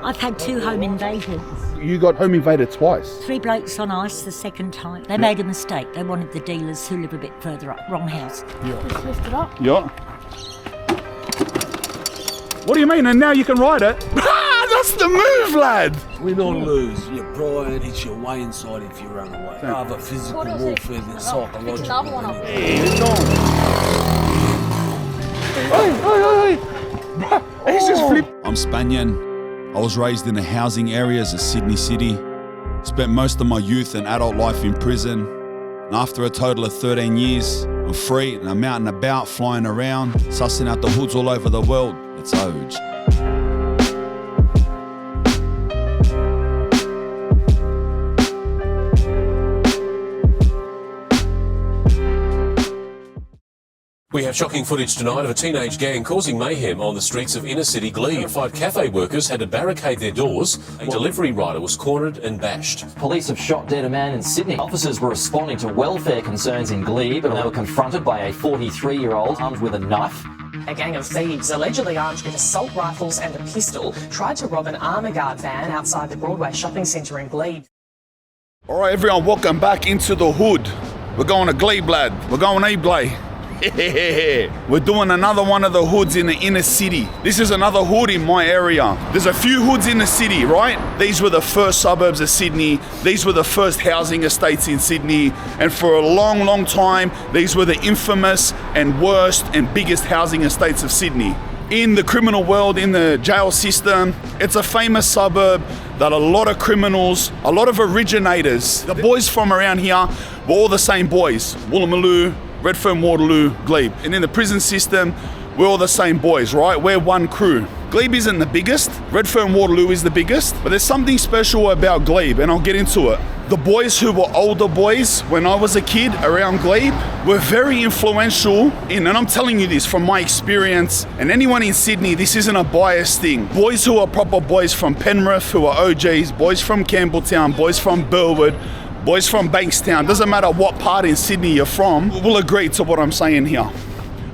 I've had 2 home invaders. You got home invaded twice? 3 blokes on ice the second time. They made a mistake. They wanted the dealers who live a bit further up. Wrong house. Yeah. Just lift it up. Yeah. What do you mean? And now you can ride it? That's the move, lad! We don't lose. Your pride hits you way inside if you run away. Rather physical warfare than psychological. Hey, he's just flipped. I'm Spanian. I was raised in the housing areas of Sydney City. Spent most of my youth and adult life in prison. And after a total of 13 years, I'm free and I'm out and about, flying around, sussing out the hoods all over the world. It's Oj. We have shocking footage tonight of a teenage gang causing mayhem on the streets of inner-city Glebe. 5 cafe workers had to barricade their doors. A delivery rider was cornered and bashed. Police have shot dead a man in Sydney. Officers were responding to welfare concerns in Glebe and they were confronted by a 43-year-old armed with a knife. A gang of thieves, allegedly armed with assault rifles and a pistol, tried to rob an armour guard van outside the Broadway shopping centre in Glebe. All right, everyone, welcome back into the hood. We're going to Glebe, lad. We're going to Glebe. We're doing another one of the hoods in the inner city. This is another hood in my area. There's a few hoods in the city, right? These were the first suburbs of Sydney. These were the first housing estates in Sydney. And for a long, long time, these were the infamous and worst and biggest housing estates of Sydney. In the criminal world, in the jail system, it's a famous suburb that a lot of criminals, a lot of originators, the boys from around here were all the same boys. Woolloomooloo, Redfern, Waterloo, Glebe. And in the prison system, we're all the same boys, right? We're one crew. Glebe isn't the biggest. Redfern, Waterloo is the biggest. But there's something special about Glebe, and I'll get into it. The boys who were older boys when I was a kid around Glebe were very influential in, and I'm telling you this from my experience, and anyone in Sydney, this isn't a biased thing. Boys who are proper boys from Penrith, who are OGs, boys from Campbelltown, boys from Burwood, boys from Bankstown, doesn't matter what part in Sydney you're from, will agree to what I'm saying here.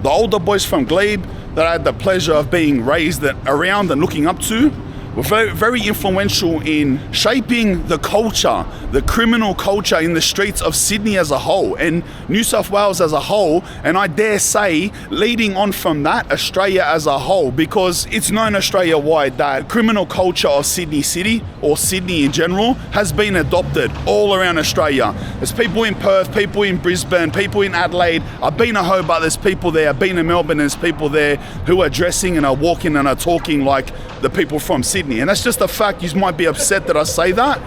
The older boys from Glebe that I had the pleasure of being raised around and looking up to were very, very influential in shaping the culture, the criminal culture in the streets of Sydney as a whole and New South Wales as a whole, and I dare say leading on from that, Australia as a whole, because it's known Australia-wide that criminal culture of Sydney City or Sydney in general has been adopted all around Australia. There's people in Perth, people in Brisbane, people in Adelaide. I've been to Hobart, there's people there. I've been to Melbourne, there's people there who are dressing and are walking and are talking like the people from Sydney. And that's just a fact. You might be upset that I say that,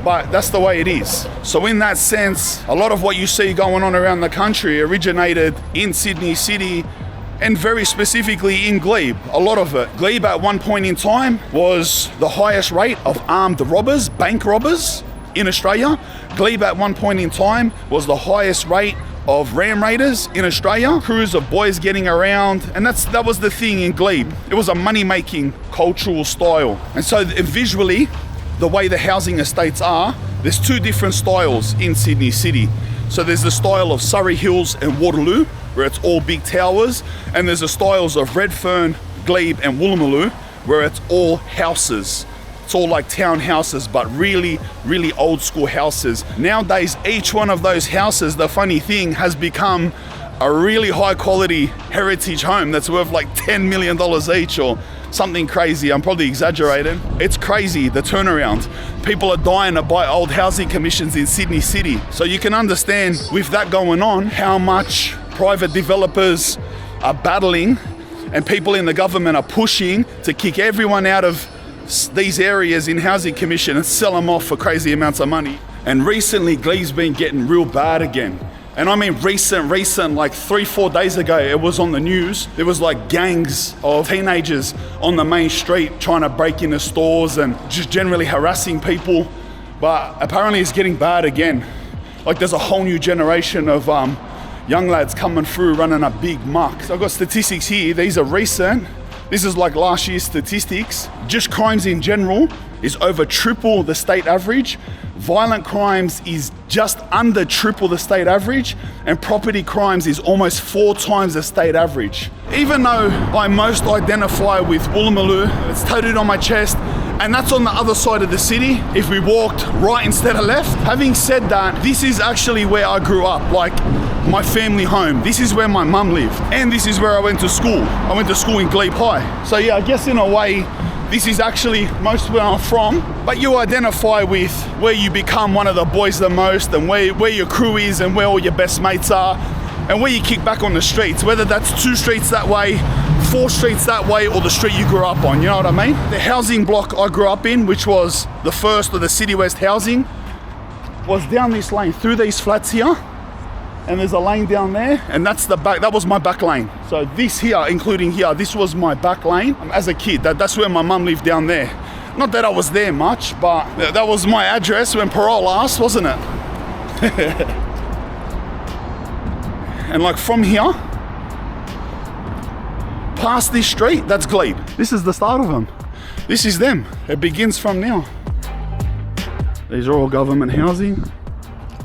but that's the way it is. So in that sense, a lot of what you see going on around the country originated in Sydney City and very specifically in Glebe, a lot of it. Glebe at one point in time was the highest rate of armed robbers, bank robbers in Australia. Glebe at one point in time was the highest rate of ram raiders in Australia, crews of boys getting around, and that was the thing in Glebe. It was a money-making cultural style. And so visually, the way the housing estates are, there's 2 different styles in Sydney City. So there's the style of Surrey Hills and Waterloo, where it's all big towers, and there's the styles of Redfern, Glebe and Woolloomooloo, where it's all houses. It's all like townhouses, but really, really old school houses. Nowadays, each one of those houses, the funny thing, has become a really high quality heritage home that's worth like $10 million each or something crazy. I'm probably exaggerating. It's crazy, the turnaround. People are dying to buy old housing commissions in Sydney City. So you can understand with that going on, how much private developers are battling and people in the government are pushing to kick everyone out of these areas in housing commission and sell them off for crazy amounts of money. And recently, Glebe's been getting real bad again. And I mean recent, like 3-4 days ago, it was on the news. There was like gangs of teenagers on the main street trying to break into stores and just generally harassing people. But apparently it's getting bad again. Like there's a whole new generation of young lads coming through running a big muck. So I've got statistics here, these are recent. This is like last year's statistics. Just crimes in general is over triple the state average. Violent crimes is just under triple the state average. And property crimes is almost 4 times the state average. Even though I most identify with Woolloomooloo, it's tattooed on my chest, and that's on the other side of the city if we walked right instead of left. Having said that, this is actually where I grew up, like my family home. This is where my mum lived, and this is where I went to school. I went to school in Glebe High. So yeah, I guess in a way, this is actually most where I'm from, but you identify with where you become one of the boys the most, and where your crew is, and where all your best mates are, and where you kick back on the streets, whether that's 2 streets that way, 4 streets that way, or the street you grew up on, you know what I mean? The housing block I grew up in, which was the first of the City West housing, was down this lane, through these flats here, and there's a lane down there, and that's the back, that was my back lane. So this here, including here, this was my back lane as a kid. That's where my mum lived down there. Not that I was there much, but that was my address when parole asked, wasn't it? And like from here, past this street, that's Glebe. This is the start of them. This is them. It begins from now. These are all government housing.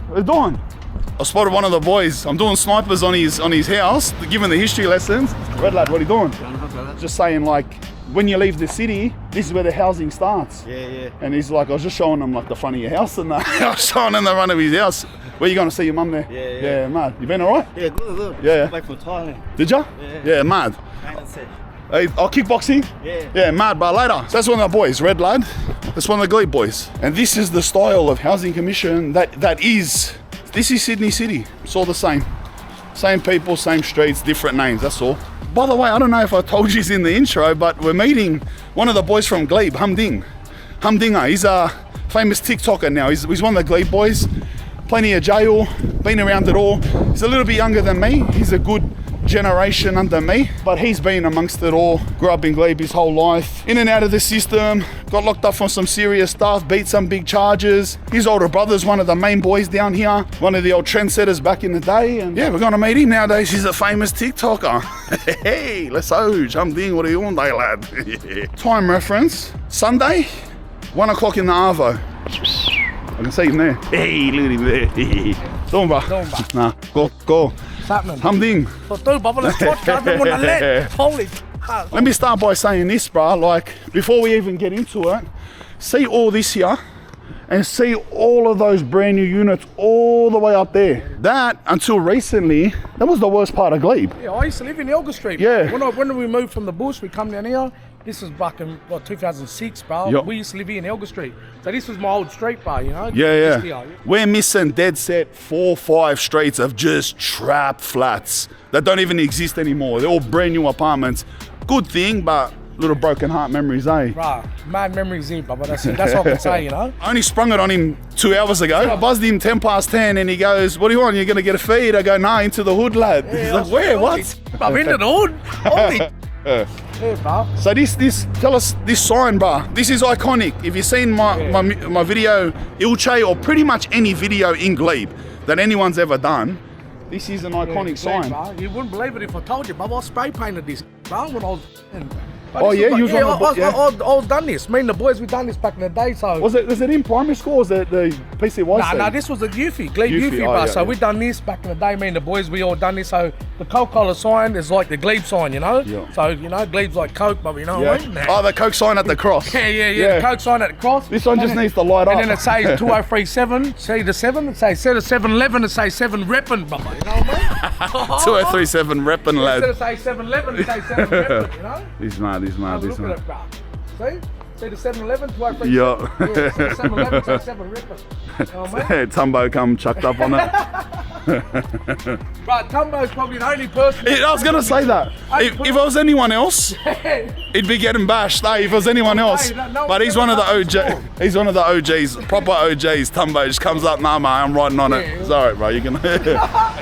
What are you doing? I spotted one of the boys. I'm doing snipers on his house, giving the history lessons. Red lad, what are you doing? Just saying, like, when you leave the city, this is where the housing starts. Yeah. And he's like, I was just showing him like the front of your house and that. I was showing him the front of his house. Where you going to see your mum there? Yeah, mad. You been all right? Yeah, good. Yeah. Back from Thailand. Did ya? Yeah, mad. Hey, kickboxing? Yeah, mad, but later. So that's one of the boys, red lad. That's one of the Glebe boys. And this is the style of housing commission this is Sydney City. It's all the same. Same people, same streets, different names, that's all. By the way, I don't know if I told you in the intro, but we're meeting one of the boys from Glebe, Humdinger. He's a famous TikToker now. He's one of the Glebe boys. Plenty of jail, been around it all. He's a little bit younger than me. He's a good generation under me, but he's been amongst it all. Grew up in Glebe his whole life, in and out of the system, got locked up for some serious stuff, beat some big charges. His older brother's one of the main boys down here, one of the old trendsetters back in the day, and yeah, we're gonna meet him nowadays. He's a famous TikToker. Hey, let's hoge, I'm doing what are you on day, lad? Time reference, Sunday, 1 o'clock in the Arvo. I can see him there. Hey, look at him there. Doing, bro? Nah, go. Humding. Let me start by saying this, bro. Like, before we even get into it, see all this here and see all of those brand new units all the way up there. That, until recently, that was the worst part of Glebe. Yeah, I used to live in Elgar Street. Yeah. When we moved from the bush, we come down here. This was back in 2006, bro. Yep. We used to live here in Elgar Street. So this was my old street, bro, you know? Yeah. We're missing dead set 4 or 5 streets of just trap flats that don't even exist anymore. They're all brand new apartments. Good thing, but little broken heart memories, eh? Right, mad memories here, but that's all I can say, you know? I only sprung it on him 2 hours ago. I buzzed him 10 past 10 and he goes, what do you want? You're going to get a feed? I go, nah, into the hood, lad. Yeah, he's like, where? What? I'm into the hood. Holy. Yeah, bro. So tell us this sign, bro. This is iconic. If you've seen my video, Ilche, or pretty much any video in Glebe that anyone's ever done, this is an iconic sign. Bro. You wouldn't believe it if I told you, but I spray painted this, bro, when I was... You was on the book, I done this. Me and the boys, we done this back in the day, so... Was it in primary school or was it the PCY? Nah, this was a Glebe Youthie, bro. So we done this back in the day, me and the boys, we all done this. So the Coca-Cola sign is like the Glebe sign, you know? Yeah. So, you know, Glebe's like Coke, but you know what I mean? Oh, the Coke sign at the cross. Yeah, the Coke sign at the cross. This one just needs to light up. And then it says 2037, see the 7, it says, instead of 711, it says 7 reppin', brother, you know what I mean? 2037 reppin', lad. Instead of say 711, it says 7 reppin', you know? He's mad. Look at it, bro. See the 711, 2037. Yeah. 711, say 7 reppin'. You know what I mean? Tumbo come chucked up on it. Right, Tumbo's probably the only person. I was going to say that. If it was anyone else, he'd be getting bashed, if it was anyone else. But he's one of the OGs. He's one of the OGs, proper OGs. Tumbo just comes up, nah, mate, I'm riding on it. It's all right, bro. You can.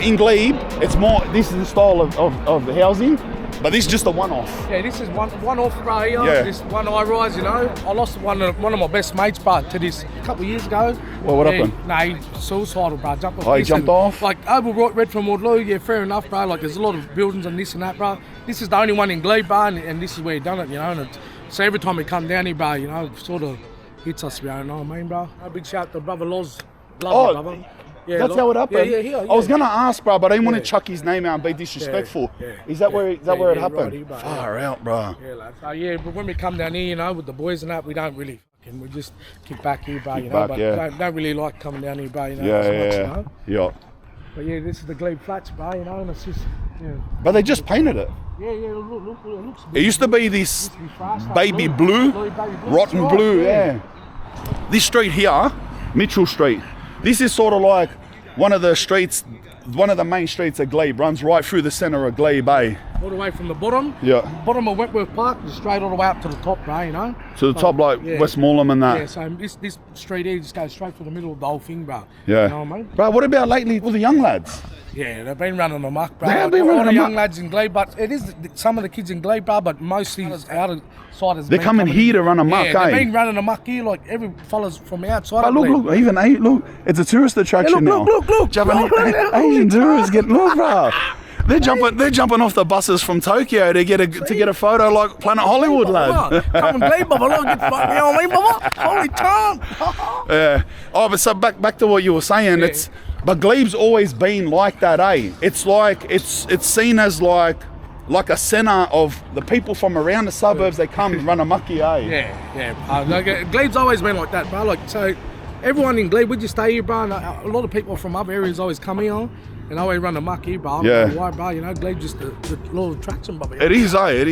In Glebe, it's more. This is the style of the housing. But this is just a one-off. Yeah, this is one-off right here. Yeah. This one high-rise, you know. I lost one of my best mates, bro, to this a couple of years ago. Well, what happened? Nah, he suicidal, bro. Jumped off. Oh, he jumped off? Like, over Redfern Waterloo, yeah, fair enough, bro. Like, there's a lot of buildings and this and that, bro. This is the only one in Glebe, bro, and this is where he done it, you know. And so every time we come down here, bro, you know, it sort of hits us, you know what I mean, bro? A big shout to brother Loz. Love you, brother. Yeah, That's how it happened. Yeah, here. I was gonna ask, bro, but I didn't want to chuck his name out and be disrespectful. Is that where it happened? Right here, bro. Far out, bro. Yeah, like, so yeah, but when we come down here, you know, with the boys and that, we don't really fucking, we just kick back here, bro, you know, but don't really like coming down here, bro, you know, much, you know. Yeah. But yeah, this is the Glebe Flats, bro, you know, and it's just, yeah. But they just painted it. Yeah, look, it looks It used to be this baby blue, rotten blue, yeah. This street here, Mitchell Street, this is sort of like one of the streets, one of the main streets of Glebe, runs right through the centre of Glebe, eh? All the way from the bottom, bottom of Wentworth Park, just straight all the way up to the top, bro, you know? To the top, like Westmoreland and that. Yeah, so this street here just goes straight for the middle of the whole thing, bro. Yeah. You know what I mean? Bro, what about lately with the young lads? Yeah, they've been running amok, bro. They have been running all the young amok. lads in Glebe, but it is some of the kids in Glebe, bro, but mostly outside. They're coming here to run amok, yeah, they've eh? been running amok here, like every fella's from outside. But look, even look, it's a tourist attraction now. Look, Japanese, Asian tourists get bro. They're jumping off the buses from Tokyo to get a photo like Planet Hollywood, lad. Come on, Glebe, Baba, look, get fucking, you know what I mean, Baba? Holy time. Yeah. Oh, but so back to what you were saying, but Glebe's always been like that, eh? It's like it's seen as like a centre of the people from around the suburbs. They come and run amok here, eh? Yeah. Glebe's always been like that, bro. Like, so everyone in Glebe, we just stay here, bro. And a lot of people from other areas always come here and always run amok here, bro. I don't know why, bro. You know, Glebe just the little attraction, bro. It is, eh? It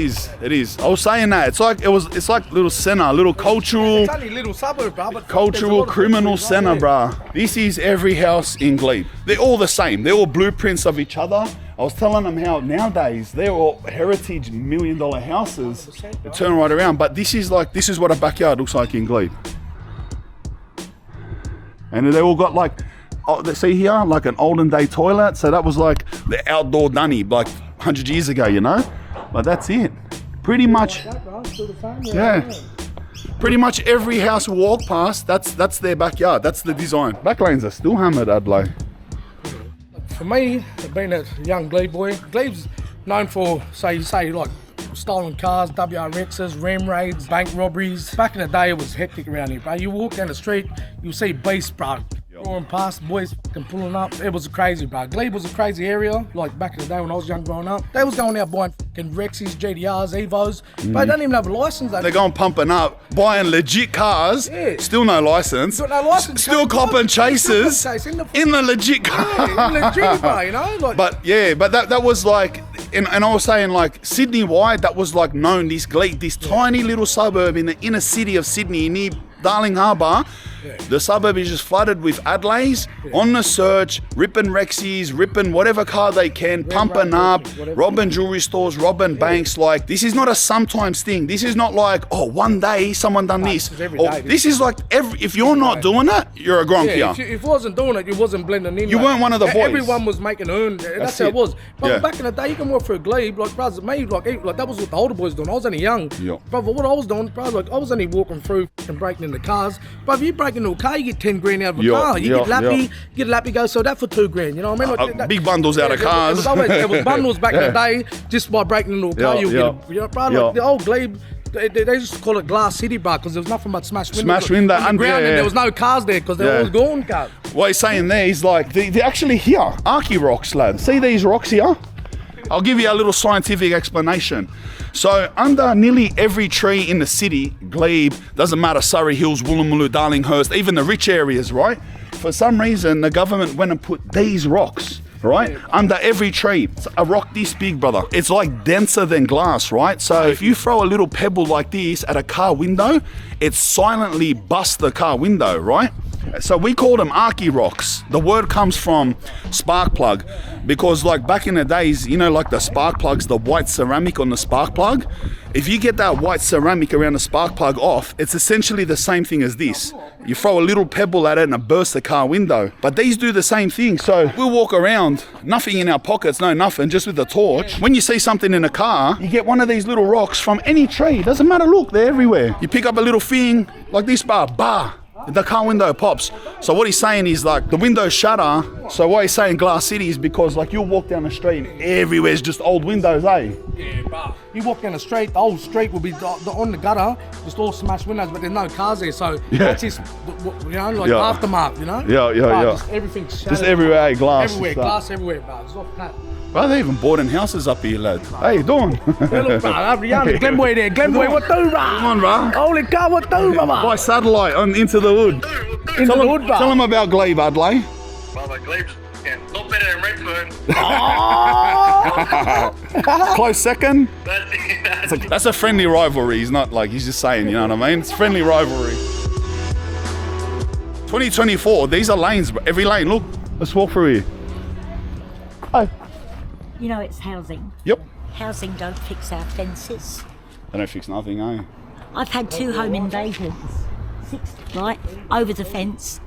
is. I was saying that it's like little centre, little cultural. It's only a little suburb, bro. But Cultural criminal centre, bro. This is every house in Glebe. They're all the same. They're all blueprints of each other. I was telling them how nowadays they're all heritage $1 million houses. They turn right around, but this is what a backyard looks like in Glebe. And they all got like, see here, like an olden day toilet. So that was like the outdoor dunny, like 100 years ago, you know. But that's it. Pretty much. Yeah. Pretty much every house we walk past, that's their backyard. That's the design. Back lanes are still hammered, Adelaide. For me, being a young Glebe boy, Glebe's known for, say like stolen cars, WRXs, ram raids, bank robberies. Back in the day, it was hectic around here, bro. You walk down the street, you see beasts, bro. Going past, boys fucking pulling up. It was crazy, bro. Glebe was a crazy area. Like back in the day when I was young growing up, they was going out buying fucking Rexys, GTRs, Evos. But they don't even have a license. They're going pumping up, buying legit cars. Yeah. Still no license. Got no license. Still copping chases in the legit car. Yeah, in the legit, bro. You know. Like, but that was like, and I was saying like Sydney wide, that was like known. This Glebe, this tiny little suburb in the inner city of Sydney near Darling Harbour. The suburb is just flooded with Adelaides on the search, ripping Rexys, ripping whatever car they can, pumping up, robbing jewelry stores, robbing banks. Like, this is not a sometimes thing. This is not like, oh, one day someone done this. This is like, if you're not doing it, you're a gronkia. If you wasn't doing it, you wasn't blending in. You weren't one of the boys. Everyone was making earn. That's how it was. But back in the day, you can walk through Glebe, like, brothers, me, like that was what the older boys doing. I was only young. Brother, what I was doing, bro, like, I was only walking through and breaking in the cars. But if you break into a car, you get 10 grand out of a car. You get lappy, go sell that for 2 grand. You know what I mean? Like, big bundles out of cars. It was bundles back in the day. Just by breaking into a car, you get, you know, bro, like the old Glebe. They used to call it Glass City, bro, because there was nothing but smashed window underground, and there was no cars there because they were all gone, cars. What he's saying there is like they're actually here, Archie rocks, lad. See these rocks here? I'll give you a little scientific explanation. So under nearly every tree in the city, Glebe, doesn't matter, Surrey Hills, Woolloomooloo, Darlinghurst, even the rich areas, right? For some reason, the government went and put these rocks, right? Under every tree. It's a rock this big, brother. It's like denser than glass, right? So if you throw a little pebble like this at a car window, it silently busts the car window, right? So we call them Archie rocks. The word comes from spark plug because like back in the days, you know, like the spark plugs, the white ceramic on the spark plug, if you get that white ceramic around the spark plug off, it's essentially the same thing as this. You throw a little pebble at it and it bursts the car window. But these do the same thing. So we'll walk around, nothing in our pockets, no nothing, just with a torch. When you see something in a car, you get one of these little rocks from any tree. Doesn't matter, look, they're everywhere. You pick up a little thing like this bar, the car window pops. So what he's saying is like the windows shatter. So what he's saying Glass City is because like you'll walk down the street and everywhere's just old windows, eh? Yeah, but you walk down the street, the whole street will be on the gutter, just all smashed windows, but there's no cars there. So that's just, you know, like aftermath, you know? Yeah. Just everything's shattered. Just everywhere, eh? Glass. Everywhere, glass everywhere, bro. It's not that. Bro, they even bought in houses up here, lad. How you doing? Hey, look, bro, Glenboy there. Glenboy, what do, bro? Come on, bro. Holy cow, what do, bro? By satellite on into the hood. Into the hood, bro. Tell them about Glebe, Adley. Brother, Glebe's not better than Redfern. Close second. That's That's a friendly rivalry. He's not like, he's just saying, you know what I mean? It's friendly rivalry. 2024, these are lanes, bro. Every lane, look. Let's walk through here. Hi. You know it's housing. Yep. Housing don't fix our fences. They don't fix nothing, eh? I've had 2 home invasions, 6 right over the fence.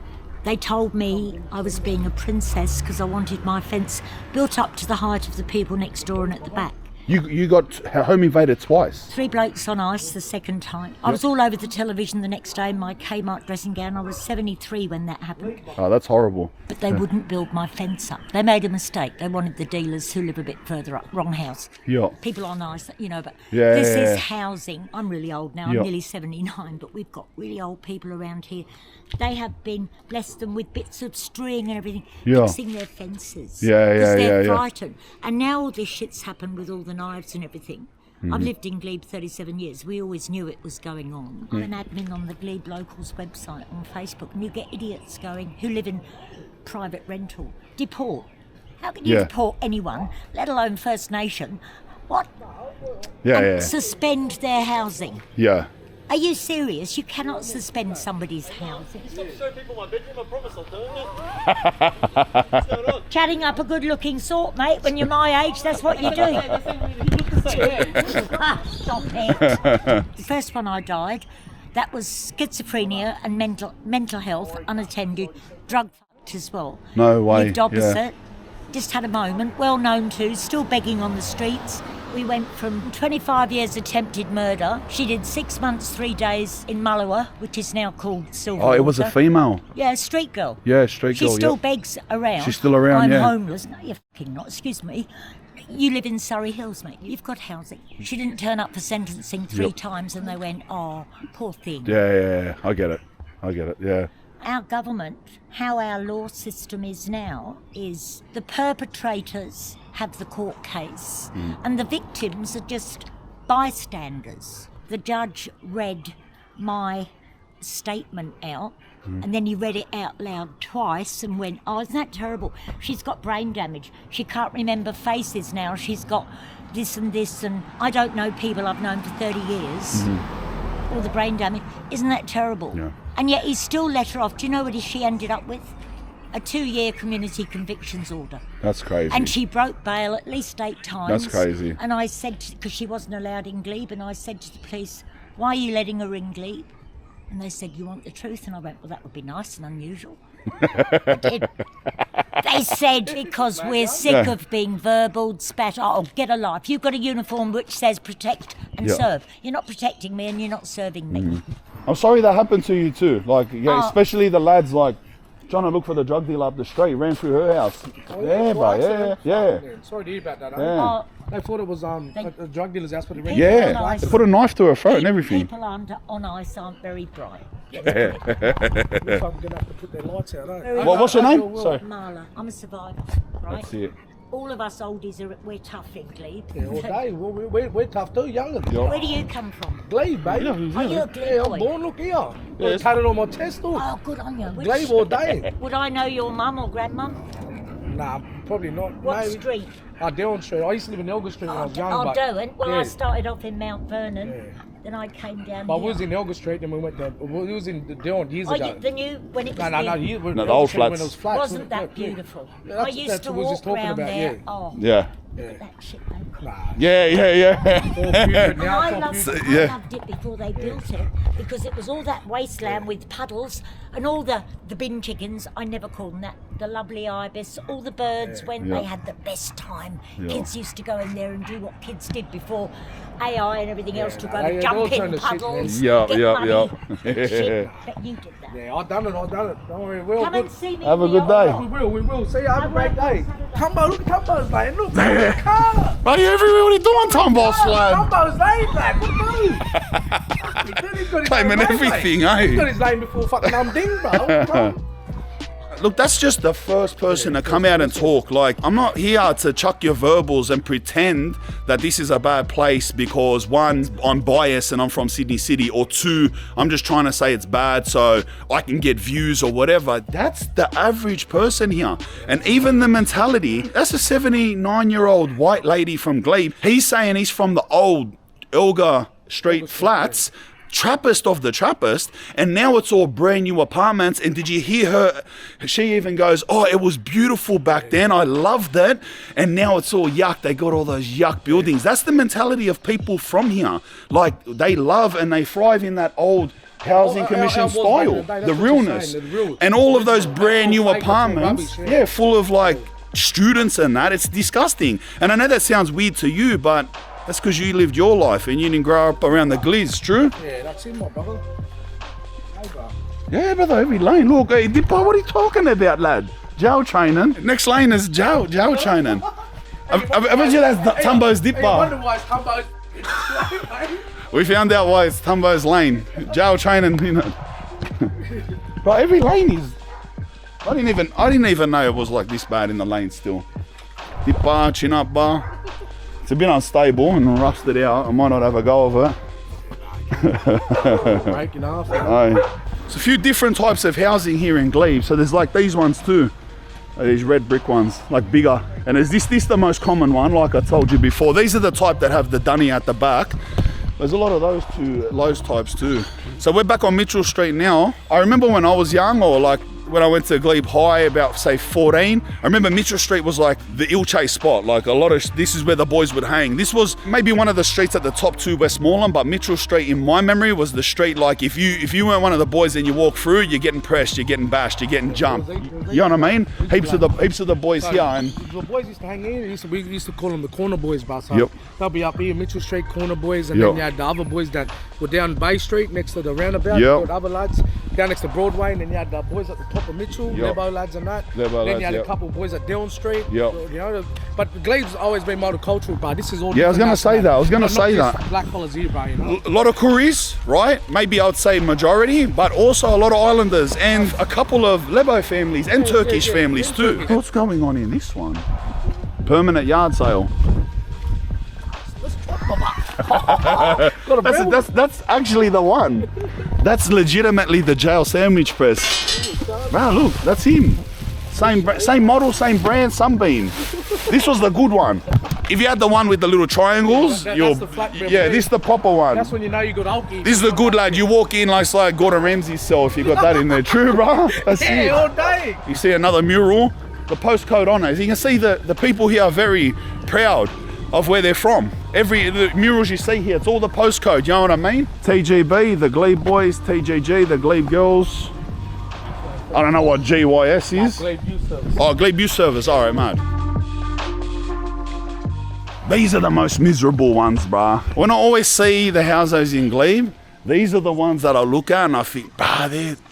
They told me I was being a princess because I wanted my fence built up to the height of the people next door and at the back. You got home invaded twice. 3 blokes on ice the second time. I was all over the television the next day in my Kmart dressing gown. I was 73 when that happened. Oh, that's horrible. But they wouldn't build my fence up. They made a mistake. They wanted the dealers who live a bit further up. Wrong house. Yeah. People are nice, you know, but Yeah, this yeah, is yeah. housing. I'm really old now. Yeah. I'm nearly 79, but we've got really old people around here. They have been blessed them with bits of string and everything, Yeah. fixing their fences. Yeah, Because they're yeah. frightened. And now all this shit's happened with all the knives and everything. Mm-hmm. I've lived in Glebe 37 years. We always knew it was going on. I'm an admin on the Glebe Locals website on Facebook, and you get idiots going who live in private rental. Deport. How can you Yeah. deport anyone, let alone First Nation? What? Yeah. Suspend their housing. Yeah. Are you serious? You cannot suspend somebody's housing. Chatting up a good-looking sort, mate. When you're my age, that's what you do. Stop it. The first one I died, that was schizophrenia and mental health, unattended, drug fucked as well. No way. Lived opposite. Just had a moment, well known to, still begging on the streets. We went from 25 years attempted murder. She did 6 months, 3 days in Mullawa, which is now called Silverwater. Oh, it was a female. Yeah, street girl. Yeah, street girl. She still yep. begs around. She's still around, I'm yeah. homeless. No, you're fucking not. Excuse me. You live in Surrey Hills, mate. You've got housing. She didn't turn up for sentencing 3 times and they went, oh, poor thing. Yeah. I get it. Yeah. Our government, how our law system is now, is the perpetrators have the court case and the victims are just bystanders. The judge read my statement out and then he read it out loud twice and went, oh, isn't that terrible? She's got brain damage. She can't remember faces now. She's got this and this, and I don't know people I've known for 30 years. All the brain damage. Isn't that terrible? Yeah. And yet he still let her off. Do you know what she ended up with? A 2-year community convictions order. That's crazy. And she broke bail at least 8 times. That's crazy. And I said, because she wasn't allowed in Glebe, and I said to the police, why are you letting her in Glebe? And they said, you want the truth? And I went, well, that would be nice and unusual. I did. They said, because we're sick of being verbaled, spat, oh, get a life. You've got a uniform which says protect and serve. You're not protecting me and you're not serving me. I'm sorry that happened to you too. Like, yeah, especially the lads like trying to look for the drug dealer up the street, ran through her house. Yeah, bro. Yeah. Sorry to hear about that. Yeah. They thought it was a drug dealer's house, but it Yeah. They put a knife to her throat and everything. People on ice aren't very bright. Looks like we're going to have to put their lights out, eh? What's your name? Sorry. Marla, I'm a survivor, right? That's it. All of us oldies we're tough in Glebe. Yeah, all day. We're tough too, young'un. Where do you come from? Glebe, baby. Are you a Glebe Yeah, I'm boy? born, look here. I tatted on my chest, look. Oh, good on you. Glebe all day. Would I know your mum or grandmum? Nah, probably not. What Maybe. street? Dewan Street. I used to live in Elgar Street when I was young. Oh, Derwent. Well, I yeah. started off in Mount Vernon. Then I came down But here. we was in Elgar Street, then we went there. We was in Dewan years ago. The new, when it was No. new, No, the old flats. When it was flats. wasn't that beautiful? Yeah, I used to we was walk just talking around about, there. yeah. Oh, Yeah. that shit, baby. Nah. Yeah. And I loved yeah. it before they built it because it was all that wasteland with puddles and all the bin chickens, I never called them that, the lovely ibis, all the birds when they had the best time. Kids used to go in there and do what kids did before AI and everything else took over, jump in puddles, get money. Shit, but you did that. Yeah, I done it. Don't worry, we'll Come and see me. Have a good day. We will. See you, have a great day. Tumbo, look at Tumbo's lane. Look, the car. Hey, everywhere, what are you doing, Tumbo's lad? Tumbo's lane, lad. What Claiming everything, eh? He's got his lane before fucking ding, bro. Look, that's just the first person to come out and talk. Like, I'm not here to chuck your verbals and pretend that this is a bad place because one, I'm biased and I'm from Sydney City, or two, I'm just trying to say it's bad so I can get views or whatever. That's the average person here. And even the mentality, that's a 79-year-old white lady from Glebe. He's saying he's from the old Elgar Street flats, Trappist of the Trappist, and now it's all brand new apartments. And did you hear her? She even goes, oh, it was beautiful back then, I loved it, and now it's all yuck. They got all those yuck buildings. That's the mentality of people from here. Like, they love and they thrive in that old housing commission style, the realness, and all of those brand new apartments, full of like students and that. It's disgusting. And I know that sounds weird to you, but that's because you lived your life and you didn't grow up around the Glitz, true? Yeah, that's it, my brother. Hey, bro. Yeah, brother, every lane. Look, hey, Dippo, what are you talking about, lad? Jail training. Next lane is jail training. I bet you that's Tumbo's Dippo. Hey, I wonder why it's Tumbo's. We found out why it's Tumbo's lane. Jail training, you know. Bro, every lane is... I didn't even know it was like this bad in the lane still. Dip bar, chin up bar. It's a bit unstable and rusted out. I might not have a go of it. Breaking off. There's a few different types of housing here in Glebe. So there's like these ones too. These red brick ones, like bigger. And is this the most common one, like I told you before. These are the type that have the dunny at the back. There's a lot of those types too. So we're back on Mitchell Street now. I remember when I was young, or like when I went to Glebe High about say 14, I remember Mitchell Street was like the Ilche spot. Like this is where the boys would hang. This was maybe one of the streets at the top two Westmoreland, but Mitchell Street in my memory was the street like if you weren't one of the boys and you walk through, you're getting pressed, you're getting bashed, you're getting jumped. You know what I mean? Heaps of the boys here. And the boys used to hang here. We used to call them the corner boys, but they'll be up here, Mitchell Street corner boys, and then you had the other boys that were down Bay Street next to the roundabout. You got other lads down next to Broadway, and then you had the boys at the top of Mitchell, Lebo lads and that. Then you had a couple of boys at Dillon Street. You know, but Glebe's always been multicultural, but this is all. Yeah, I was gonna say that. Black fellas here, bro. You know? A lot of Koreas, right? Maybe I would say majority, but also a lot of Islanders and a couple of Lebo families and Turkish families too. What's going on in this one? Permanent yard sale. That's actually the one. That's legitimately the jail sandwich press. Wow, look, that's him. Same model, same brand, Sunbeam. This was the good one. If you had the one with the little triangles, that's the flat rim. this is the proper one. That's when you know you got Alki. This is the good lad. You walk in like Gordon Ramsay's cell if you got that in there. True, bro. That's it. All day. You see another mural, the postcode on it. You can see the people here are very proud of where they're from. The murals you see here, it's all the postcode, you know what I mean? TGB, the Glebe boys, TGG, the Glebe girls. I don't know what GYS is. Glebe Youth Service. Oh, Glebe Youth Service, all right, mate. These are the most miserable ones, bruh. When I always see the houses in Glebe, these are the ones that I look at and I think,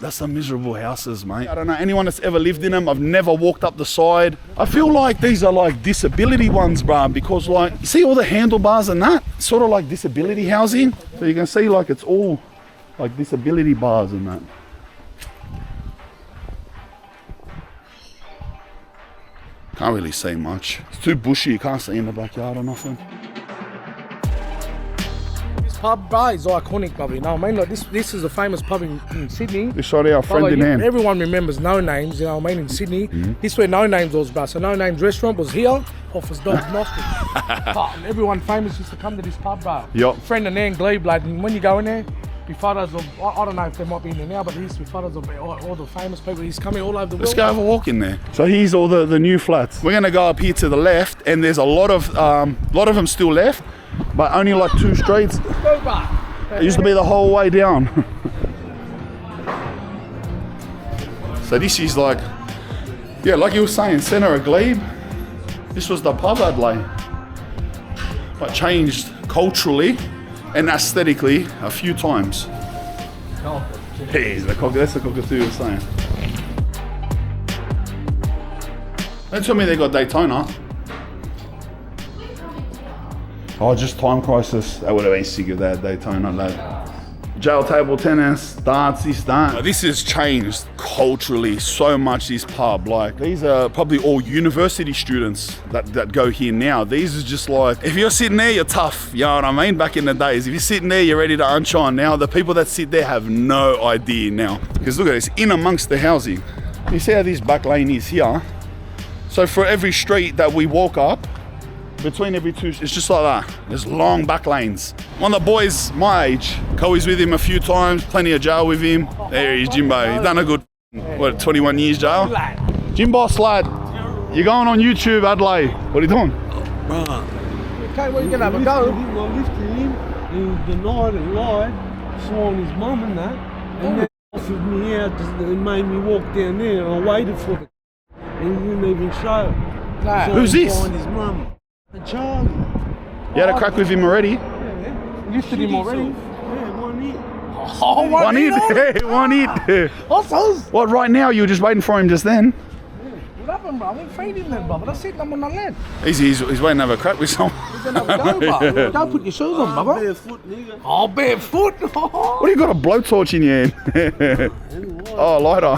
that's some miserable houses, mate. I don't know anyone that's ever lived in them. I've never walked up the side. I feel like these are like disability ones, bruh, because like, you see all the handlebars and that? Sort of like disability housing. So you can see like it's all like disability bars and that. Can't really see much. It's too bushy, you can't see in the backyard or nothing. Pub bar is iconic, brother. You know what I mean? Like this is a famous pub in Sydney. This shot our friend in hand. Everyone remembers No Names, you know what I mean, in Sydney. This is where No Names was, bro. So No Names restaurant was here, off his dog's nostril. And everyone famous used to come to this pub, bro. Yep. Friend of Nan Glebe, lad, and when you go in there, be photos of, I don't know if there might be in there now, but there used to be photos of all the famous people. He's coming all over the world. Let's go have a walk in there. So here's all the new flats. We're gonna go up here to the left, and there's a lot of them still left, but only like 2 streets. It used to be the whole way down. So this is like, yeah, like you were saying, centre of Glebe. This was the pub Adelaide, but changed culturally and aesthetically a few times. Hey, that's the cockatoo you were saying. Don't tell me they got Daytona. Oh, just time crisis. That would have been sick of that Daytona, lad. Jail table tennis, darts, that. This has changed culturally so much, this pub. Like, these are probably all university students that go here now. These are just like, if you're sitting there, you're tough. You know what I mean? Back in the days, if you're sitting there, you're ready to unshine. Now, the people that sit there have no idea now. Because look at this, in amongst the housing. You see how this back lane is here? So for every street that we walk up, between every 2, it's just like that. There's long back lanes. One of the boys my age, Coey's with him a few times, plenty of jail with him. There he is, Jimbo. He's done a good, 21 years jail. Jimbo lad, you're going on YouTube, Adelaide. What are you doing? Okay, well, you can have a go. I lifted him, he denied and lied, saw on his mum and that, and then offered me out and made me walk down there, and I waited for it. And he wouldn't even show. No. Who's this? His mum. Charlie. You had a crack with him already? Yeah. Lifted him already? Yeah, 1 hit. Oh, one hit. One hit. What, right now? You were just waiting for him just then? What happened, bro? I didn't feed him then, brother. That's it, I'm on the land. He's waiting to have a crack with someone. He's gonna have a go, bro. Don't put your shoes on, brother. Barefoot, nigga. Oh, barefoot. What do you got, a blowtorch in your hand? Oh, lighter.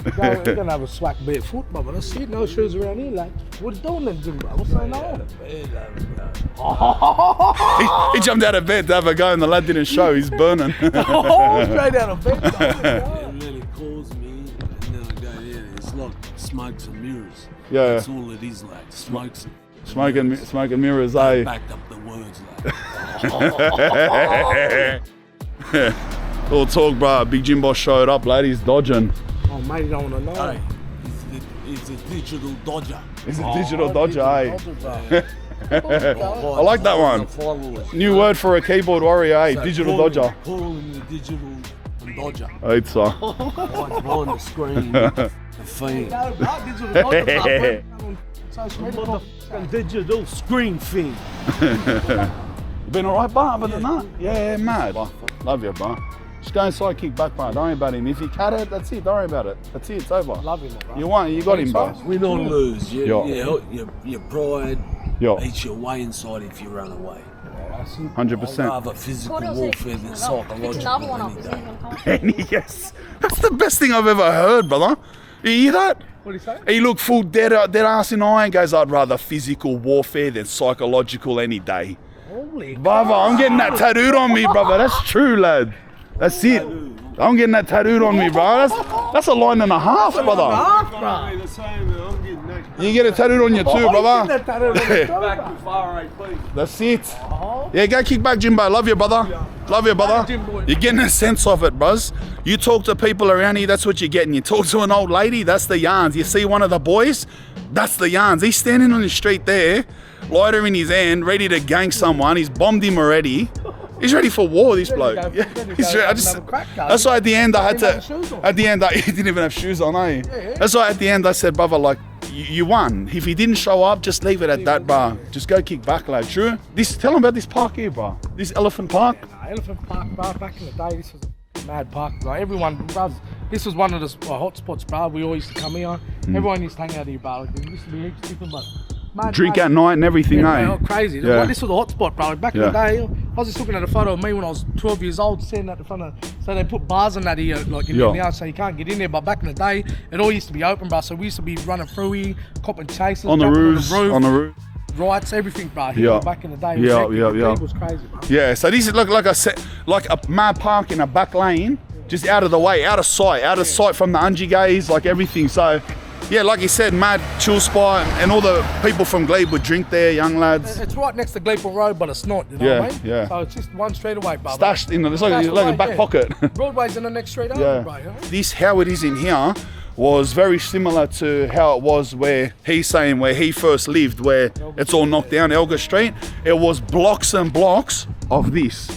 You're gonna have a swag barefoot, brother. That's it. No shoes around here, like. What are you doing then, Jim, bro? What's going on? He jumped out of bed to have a go, and the lad didn't show. He's burning. Straight out of bed. And then he calls me, and then I go there. It's like smokes and mirrors. Yeah. That's all it is, like smokes. Smoking mirrors, eh? Backed up the words, like. All talk, bro. Big Jimbo showed up, lad. He's dodging. Oh, mate, you don't want to know. Hey, it's a digital dodger. It's a digital dodger, eh? I like that one. New word for a keyboard warrior, eh? Digital dodger. Call him the digital dodger. I'd say. Behind the screen, the fiend. Digital screen fiend. Been alright, bar, other than that? Yeah, mad. Love you, bar. Just go inside, kick back, bro. Don't worry about him. If you cut it, that's it. Don't worry about it. That's it. It's over. Love him, bro. You got him, bro. Win or lose. Your pride Yo. eats your way inside if you run away. 100%. I'd rather physical warfare than psychological. Yes. That's the best thing I've ever heard, brother. You hear that? What do you say? He looked full dead ass in eye and goes, I'd rather physical warfare than psychological any day. Holy Brother, I'm getting that tattooed on me, brother. That's true, lad. That's it. I'm getting that tattooed on me, bro. That's a line and a half, brother. You get it tattooed on you too, brother. That's it. Yeah, go kick back, Jimbo. Love you, brother. Love you, brother. You're getting a sense of it, bros. You talk to people around here, that's what you're getting. You talk to an old lady, that's the yarns. You see one of the boys, that's the yarns. He's standing on the street there, lighter in his hand, ready to gang someone. He's bombed him already. He's ready for war, this bloke. Yeah. That's why at the end I had to. At the end, he didn't even have shoes on, eh? That's why at the end I said, brother, like, you won. If he didn't show up, just leave it at that, bro. Just go kick back, lad. True. Tell him about this park here, bro. This Elephant Park. Elephant Park, bro. Back in the day, this was a mad park, bro. Everyone, bro. This was one of the hot spots, bro. We always used to come here. Everyone used to hang out here, bro. There used to be heaps of people, but. Drink at night and everything, eh? Crazy. Yeah. Well, this was a hot spot, bro. Back in the day, I was just looking at a photo of me when I was 12 years old, standing at the front of. So they put bars on that here, like in the house, so you can't get in there. But back in the day, it all used to be open, bro. So we used to be running through here, copping chases, on the roof, rights, everything, bro. Here, back in the day, it was crazy, bro. Yeah. So this is like I said, like a mad park in a back lane, just out of the way, out of sight from the Ungie gays, like everything. So. yeah, like you said, mad chill spot, and all the people from Glebe would drink there, young lads. It's right next to Glebe Road, but it's not, you know what I mean? Yeah. So it's just one straight away, brother. Stashed in it's like a back pocket. Broadway's in the next street over, Yeah. bro. You know? This, how it is in here, was very similar to how it was where he's saying where he first lived, where it's all knocked down, Elgar Street. It was blocks and blocks of this.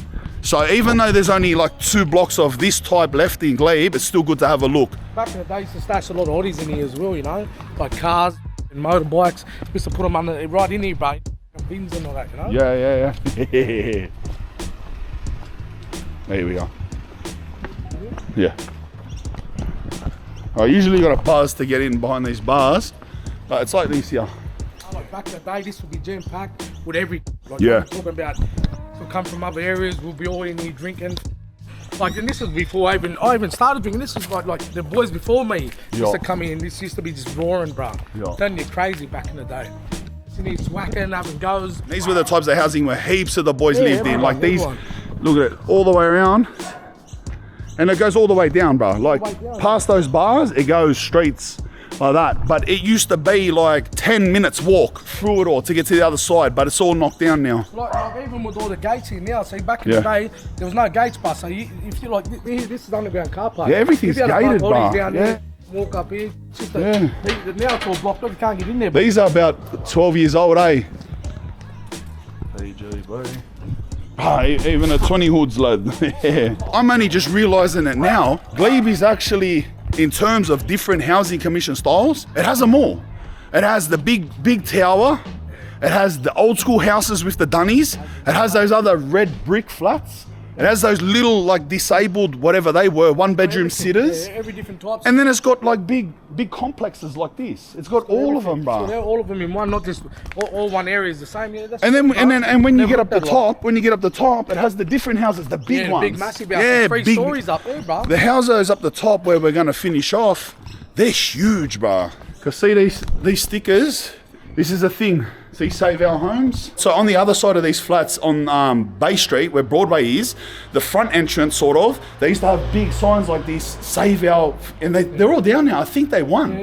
So even though there's only like 2 blocks of this type left in Glebe, it's still good to have a look. Back in the day, used to stash a lot of oddies in here as well, you know? Like cars and motorbikes. Used to put them under, right in here, bro. Bins and all that, you know? Yeah. There we go. Yeah. I usually got a buzz to get in behind these bars, but it's like this here. Like back in the day, this would be jam packed with every. Like Yeah. I'm talking about, we'll come from other areas. We'll be all in here drinking. Like, and this was before I even started drinking. This was like the boys before me used to come in. This used to be just roaring, bro. Turning you crazy back in the day. In here swacking up and goes. These were the types of housing where heaps of the boys lived in. Like these, everyone. look at it, all the way around. And it goes all the way down, bro. Like past those bars, it goes streets like that. But it used to be like 10 minutes walk through it all to get to the other side, but it's all knocked down now. Like even with all the gates here now, see back in the day, there was no gates, but so if you like, this is underground car park. Yeah, everything's If you had a gated, park bro. down Yeah. there, walk up here. It's just now it's all blocked up, you can't get in there. These are about 12 years old, eh? Even a 20 hoods, lad. Yeah. I'm only just realising it now. Glebe is actually, in terms of different housing commission styles, it has them all. It has the big tower. It has the old school houses with the dunnies. It has those other red brick flats. It has those little like disabled, whatever they were, 1-bedroom sitters. Yeah, every different types. And then it's got like big complexes like this. It's got all of them, bro. All of them in one, not just all one area is the same. Yeah, that's And when you get up the Never top, it has the different houses, the big ones. big massive houses, 3 stories up there, bro. The houses up the top where we're gonna finish off, they're huge, bro. Cause see these stickers. This is a thing. See, Save Our Homes. So on the other side of these flats on Bay Street, where Broadway is, the front entrance sort of, they used to have big signs like this, Save Our, and they're all down now. I think they won.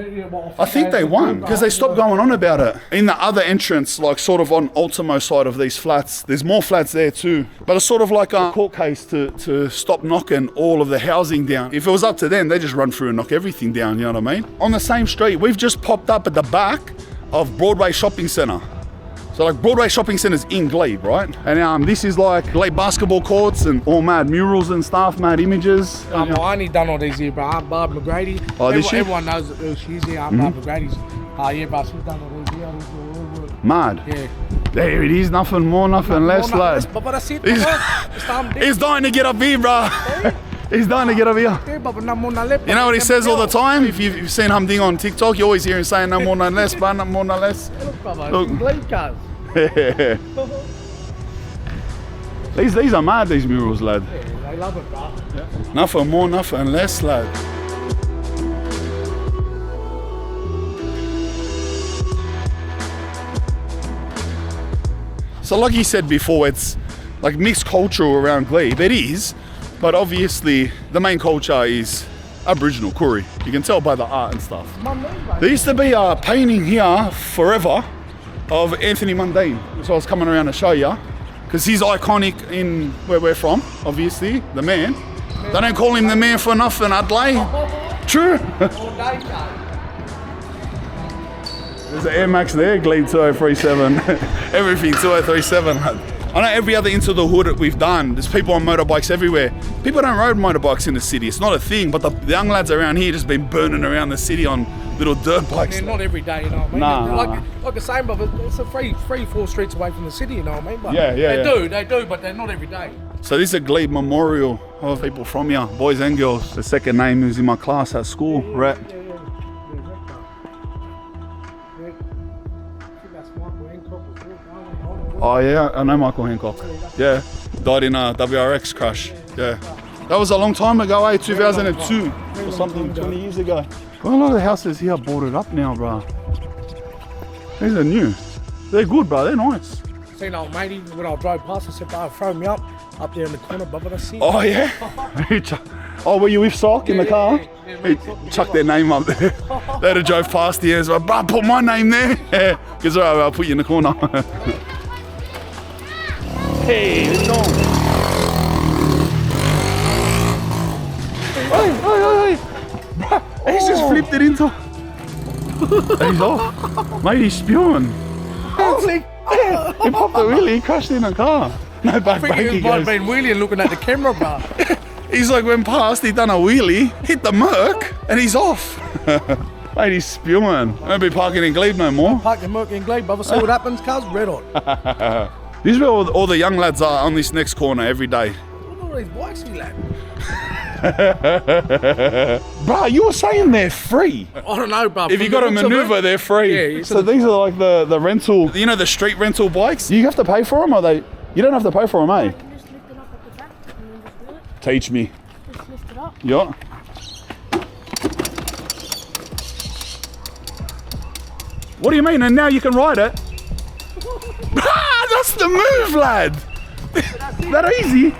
I think they won because they stopped going on about it. In the other entrance, like sort of on Ultimo side of these flats, there's more flats there too. But it's sort of like a court case to stop knocking all of the housing down. If it was up to them, they just run through and knock everything down, you know what I mean? On the same street, we've just popped up at the back of Broadway Shopping Centre. So like Broadway Shopping Centre's in Glebe, right? And this is like Glebe basketball courts and all mad murals and stuff, mad images. I only done all these here, bro. Aunt Barb McGrady. Everyone knows who she's here. Aunt Barb McGrady's. Yeah, bro, she's done all these here. Mad. Yeah. There it is, nothing more, nothing less, lad. But that's it, He's dying to get up here, bro. He's dying to get up here. Yeah, but no more, no less. You know what he says all the time? If you've seen Humding on TikTok, you always hear him saying no more, no less, but no more, no less. Look, Glebe cars. These are mad, these murals, lad. Yeah, they love it, bro. Yeah. Nothing more, nothing less, lad. So like you said before, it's like mixed culture around Glebe. It is, but obviously the main culture is Aboriginal Koori. You can tell by the art and stuff. There used to be a painting here forever of Anthony Mundine. So I was coming around to show you, because he's iconic in where we're from, obviously, the man. They don't call him the man for nothing, Adelaide. True. There's an Air Max there, Glebe 2037. Everything 2037. I know every other Into the Hood that we've done, there's people on motorbikes everywhere. People don't ride motorbikes in the city, it's not a thing, but the young lads around here just been burning around the city on little dirt bikes. Yeah, not every day, you know what I mean? Like the same, but it's a 3-4 streets away from the city, you know what I mean? But they do, but they're not every day. So this is a Glebe memorial of people from here, boys and girls. The second name who's in my class at school, Rat. Oh yeah, I know Michael Hancock. Yeah, died in a WRX crash. Yeah, that was a long time ago, 2002 or something, 20 years ago. Well, a lot of the houses here are boarded up now, bro. These are new. They're good, bro. They're nice. Seen old matey when I drove past, I said, "Bro, throw me up there in the corner, but I see." Oh yeah. Oh, were you with Sock in the car? Yeah, He chucked their name up there. They'd have drove past the air. Like, bruh, put my name there. Because I'll put you in the corner. Hey, it's on. Hey. Bruh, he's just flipped it into. He's off. Mate, he's spewing. Holy He popped the wheelie, he crashed in a car. No, back, I think he he might have goes. been wheeling looking at the camera, bro. He's like, went past, he done a wheelie, hit the Merc, and he's off. Mate, he's spewing. Won't be parking in Glebe no more. Park your Merc in Glebe, brother. See what happens, cuz? Red hot. This is where all the young lads are on this next corner every day. Look at all these bikes he lad. Bro, you were saying they're free. I don't know, bro. If you got to maneuver, they're free. Yeah, so these are like the rental, you know, the street rental bikes? You have to pay for them, or they? You don't have to pay for them, eh? Just lift it up at the back and then just wheel it. Teach me. Just lift it up. Yeah. What do you mean? And now you can ride it? That's the move, lad. That easy.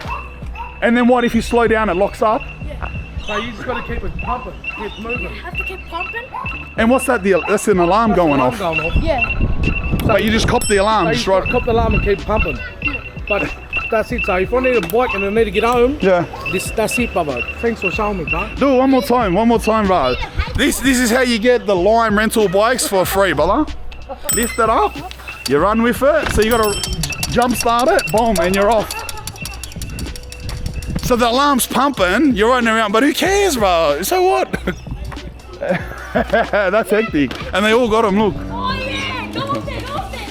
And then what if you slow down, it locks up? So you just got to keep it pumping, keep moving. Have to keep pumping. And what's that? That's an alarm going off. Going off. Yeah. But you just cop the alarm, So just you right. cop the alarm and keep pumping. But that's it. So if I need a bike and I need to get home, Yeah. that's it, brother. Thanks for showing me, bro. Do it one more time, bro. This is how you get the Lime rental bikes for free, brother. Lift it up, you run with it, so you gotta jump start it, boom, and you're off. So the alarm's pumping, you're riding around, but who cares, bro? So what? That's hectic. And they all got them, look. Oh yeah. Go up there. Go up there.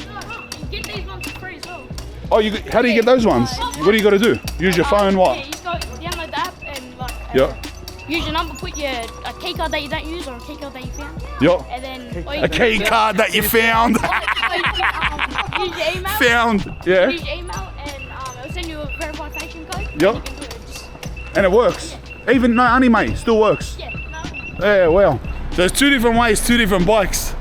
No. You get these ones for free as well. Oh, how do you get those ones? What do you gotta do? Use your phone, Yeah, what? you just go download the app and like. Yeah. Use your number, put a key card that you don't use or a key card that you found. Yeah. And then A key card that you found. use your email. Found, yeah. Use your email and it'll send you a verification code. Yep. You can do it. Just, And it works. Even no anime, still works. yeah, no. Yeah, well. So there's two different ways, two different bikes.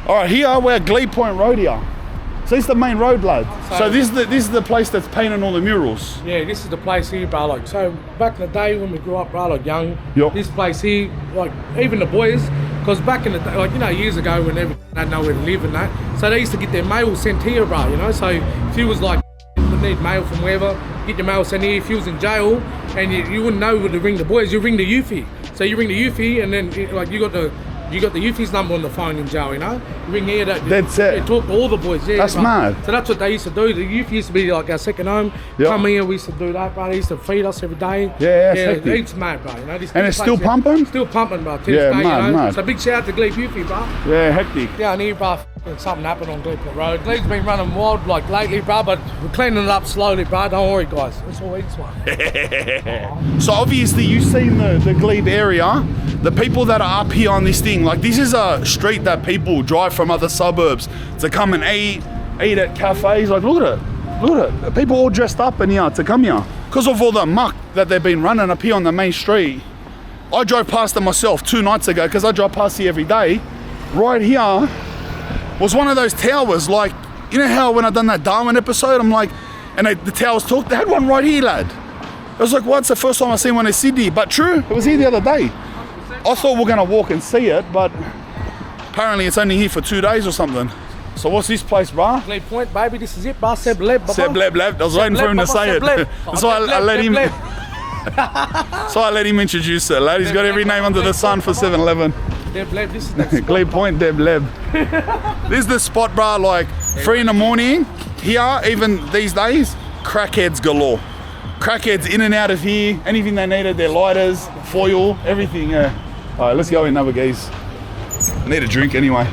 All right, here we're at Glebe Point Road here. So this is the main road, lad. So this is the place that's painting all the murals. Yeah, this is the place here, bro. Like, so back in the day when we grew up, bro, like young, Yup. this place here, like even the boys, because back in the day, like, you know, years ago when everyone had nowhere to live and that, so they used to get their mail sent here, bro, you know. So if you was like, need mail from wherever, get your mail sent here. If you was in jail and you wouldn't know where to ring the boys, you ring the Eufy. So you ring the Eufy and then like you got the Eufy's number on the phone in jail, you know. You ring here, That's it. They talk to all the boys. Yeah, That's bro. mad. So that's what they used to do. The youth used to be like our second home. Yep. Come here, we used to do that, bro. They used to feed us every day. Yeah, it's hectic. It's mad, bro. You know, this And big it's still place, pumping? Still pumping, bro. To Yeah, this day, mad, you know. mad. So big shout out to Glebe Eufy, bro. Yeah, hectic. Down here, bro, something happened on Glebe Road. Glebe's been running wild like lately, bro, but we're cleaning it up slowly, bro. Don't worry, guys. It's all eats one. So obviously you've seen the Glebe area. The people that are up here on this thing, like this is a street that people drive from other suburbs to come and eat at cafes. Like look at it. People all dressed up in here to come here. Because of all the muck that they've been running up here on the main street. I drove past it myself 2 nights ago because I drive past here every day. Right here was one of those towers, like, you know how when I done that Darwin episode, I'm like, and the towers talk, they had one right here, lad. I was like, well, it's the first time I've seen one in Sydney, but true, it was here the other day. I thought we were gonna walk and see it, but apparently it's only here for 2 days or something. So what's this place, brah? Glebe Point, baby, this is it, bro. Seb Leb, baba. Seb Leb. I was waiting for him to say it. So I let him. So I let him introduce it, lad. He's got every name under the sun for 7-Eleven. Deb Leb, this is the spot, Glebe Point, Deb Leb. This is the spot, brah, like 3 in the morning. Here, even these days, crackheads galore. Crackheads in and out of here. Anything they needed, their lighters, foil, everything, yeah. All right, let's go in, another geese. I need a drink anyway.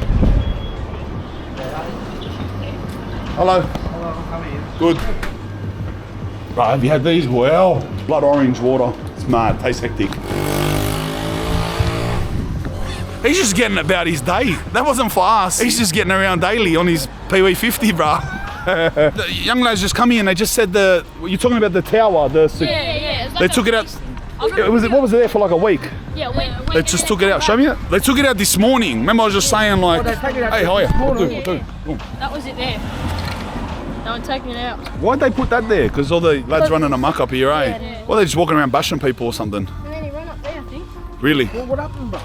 Hello. Hello, how are you? Good. Right, have you had these? Well, blood orange water. It's mad, tastes hectic. He's just getting about his day. That wasn't for us. He's just getting around daily on his Pee-wee 50, bruh. The young lads just come here and they just said you're talking about the tower, Yeah. It's they took it out. What was it there for like a week? Yeah, They just took it out. Show me it. They took it out this morning. Remember I was just saying like, hey, how are you? That was it there. No one taking it out. Why'd they put that there? Because all the lads running amok up here, eh? Yeah. Or they just walking around bashing people or something? And then he ran up there, I think. Really? What happened, bro?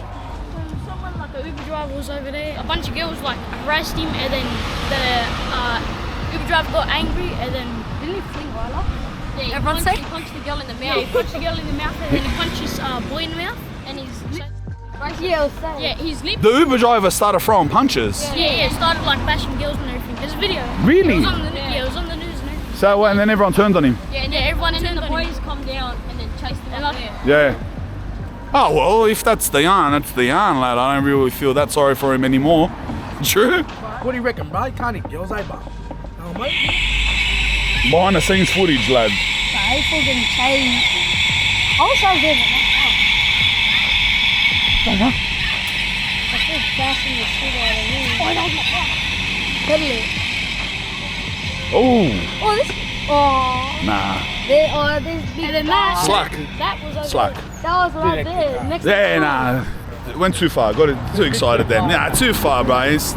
Someone like a Uber driver was over there. A bunch of girls like harassed him, and then the Uber driver got angry, and then didn't he fling right up? Yeah, he punched the girl in the mouth. Yeah, he punched the girl in the mouth, and then he punched his boy in the mouth, and his lip. Yeah, his lip. The Uber driver started throwing punches. Yeah, started like bashing girls and everything. There's a video. Really? It was on the, it was on the news and everything. So, and then everyone turned on him? Yeah, everyone turned on him. And then the boys come down and then chased them up there. Yeah. Oh, well, if that's the yarn, that's the yarn, lad. I don't really feel that sorry for him anymore. True? What do you reckon, bro? You can't eat girls, eh, bro? No, mate. Behind the scenes footage, lad. I fucking changed. I wish I was there, but not. I feel bashing the shit out of me. Oh, that was my Oh. Oh, this. Oh. Nah. This big. And then that. Slack. That was over Slack. there. That was right there. Next Yeah, nah. It went too far. Got too excited then. Nah, too far, bro. It's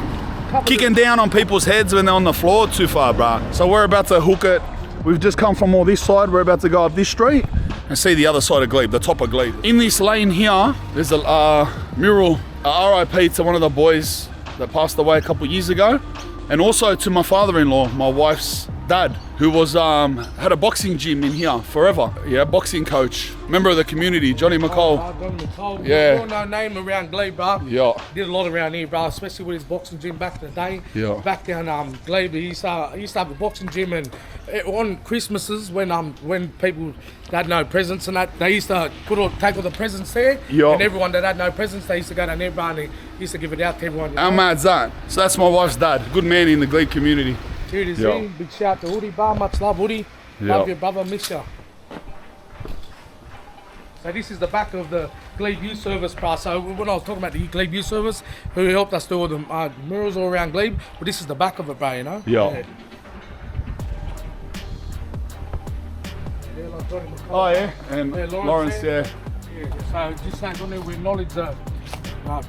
kicking down on people's heads when they're on the floor, too far, bro. So we're about to hook it. We've just come from all this side. We're about to go up this street and see the other side of Glebe, the top of Glebe. In this lane here, there's a mural, RIP to one of the boys that passed away a couple years ago, and also to my father-in-law, my wife's dad, who was had a boxing gym in here forever. Yeah, boxing coach, member of the community, Johnny McCall. Johnny McCall. Yeah. Well-known name around Glebe, bro. Yeah. Did a lot around here, bro, especially with his boxing gym back in the day. Yeah. Back down Glebe, he used to have a boxing gym, and on Christmases when people had no presents and that, they used to take all the presents there. Yeah. And everyone that had no presents, they used to go down there, bro, and he used to give it out to everyone. How mad's that? So that's my wife's dad, good man in the Glebe community. Here it is, Yeah. Big shout to Woody, bar. Much love, Woody. Yeah. Love your brother, miss ya. So this is the back of the Glebe Youth Service, bro. So when I was talking about the Glebe Youth Service, who helped us do all the murals all around Glebe, but this is the back of it, bro, you know? Yeah. Oh yeah, and Yeah, Lawrence, yeah. So just saying on there, we acknowledge